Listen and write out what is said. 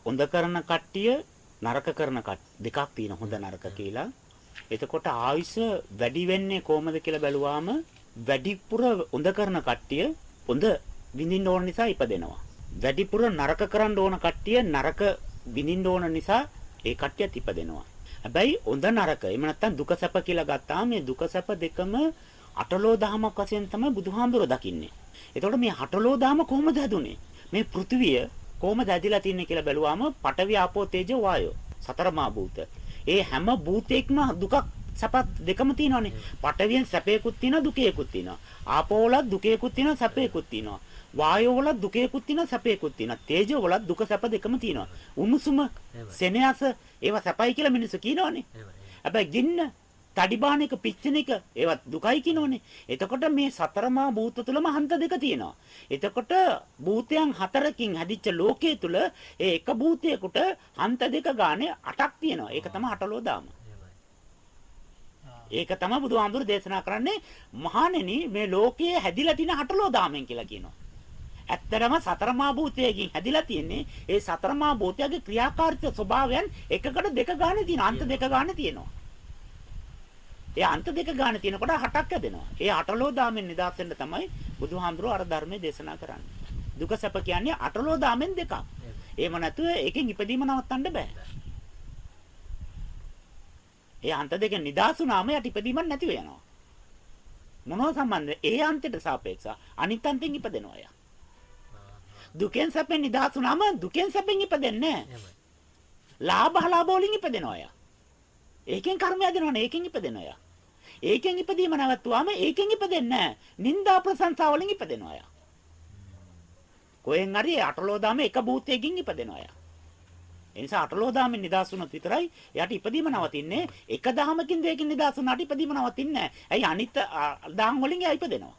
හොඳ කරන කට්ටිය නරක කරන දෙකක් තියෙන හොඳ නරක කියලා. එතකොට ආයුෂ වැඩි වෙන්නේ කොහමද කියලා බැලුවාම වැඩිපුර හොඳ කරන කට්ටිය හොඳ විඳින්න ඕන නිසා ඉපදෙනවා. වැඩිපුර නරක කරන්න ඕන කට්ටිය නරක විඳින්න ඕන නිසා ඒ කට්ටියත් ඉපදෙනවා. හැබැයි හොඳ නරක එහෙම නැත්නම් දුක සැප කියලා ගත්තාම මේ දුක සැප දෙකම අටලෝ දහමක් වශයෙන් තමයි බුදුහාමුදුරුවෝ දකින්නේ. එතකොට මේ අටලෝ දහම කොහොමද හැදුනේ? මේ පෘථිවිය කොහොමද ඇදිලා තින්නේ කියලා බැලුවාම පඨවි ආපෝ තේජෝ වායෝ සතර මා භූත. ඒ හැම භූතයකම දුකක් සැපත් දෙකම තියෙනවානේ. පඨවියෙන් සැපේකුත් තියෙනවා දුකේකුත් තියෙනවා. ආපෝ වල දුකේකුත් තියෙනවා සැපේකුත් තියෙනවා. වායෝ වල දුකේකුත් තියෙනවා සැපේකුත් තියෙනවා. තේජෝ වල දුක සැප දෙකම තියෙනවා. උණුසුම සෙනෙහස ඒවා සැපයි කියලා මිනිස්සු කියනවානේ. හැබැයි ගින්න තඩිබාන එක පිච්චෙන එක ඒවත් දුකයි කියනෝනේ. එතකොට මේ සතරමා භූත තුලම හන්ත දෙක තියෙනවා. එතකොට භූතයන් හතරකින් හැදිච්ච ලෝකයේ තුල ඒ එක භූතයකට හන්ත දෙක ගානේ 8ක් තියෙනවා. ඒක තමයි අටලෝ දාම. ඒක තමයි බුදුහාමුදුරු දේශනා කරන්නේ මහණෙනි මේ ලෝකයේ හැදිලා තියෙන අටලෝ දාමෙන් කියලා කියනවා. ඇත්තටම සතරමා භූතයකින් හැදිලා තියෙන්නේ ඒ සතරමා භූතයගේ ක්‍රියාකාරීත්ව ස්වභාවයන් එකකට දෙක ගානේ තියෙනවා. අන්ත දෙක ගානේ තියෙනවා. ඒ අන්ත දෙක ගානේ තියෙනකොට 8ක් හැදෙනවා. ඒ අටලෝ දාමෙන් නිදහස් වෙන්න තමයි බුදුහාමුදුරුවෝ අර ධර්මයේ දේශනා කරන්නේ. දුක සැප කියන්නේ අටලෝ දාමෙන් දෙකක්. එහෙම නැතුව එකෙන් ඉපදීම නවත්තන්න බෑ. ඒ අන්ත දෙකෙන් නිදහස් වුණාම යට ඉපදීමක් නැති වෙනවා. මොනවා සම්බන්ධද? ඒ අන්තයට සාපේක්ෂව අනිත් අන්තෙන් ඉපදෙනවා යා. දුකෙන් සැපෙන් නිදහස් වුණාම දුකෙන් සැපෙන් ඉපදෙන්නේ නැහැ. ලාභ වලින් ඉපදෙනවා යා. ඒකෙන් කර්මය දෙනවනේ ඒකෙන් ඉපදෙනවා යා. ඒකෙන් ඉපදීම නැවතුවාම ඒකෙන් ඉපදෙන්නේ නැහැ. නිന്ദා ප්‍රශංසා වලින් ඉපදෙනවා යා. කොහෙන් හරි අටලෝ දාම එක භූතයකින් ඉපදෙනවා යා. ඒ නිසා අටලෝ දාමෙන් නිදහස් වුණොත් විතරයි එයාට ඉපදීම නවතින්නේ. එක දහමකින් දෙකකින් නිදහස් වුණාට ඉපදීම නවතින්නේ නැහැ. ඇයි අනිත් දහම් වලින් එයා ඉපදෙනවා.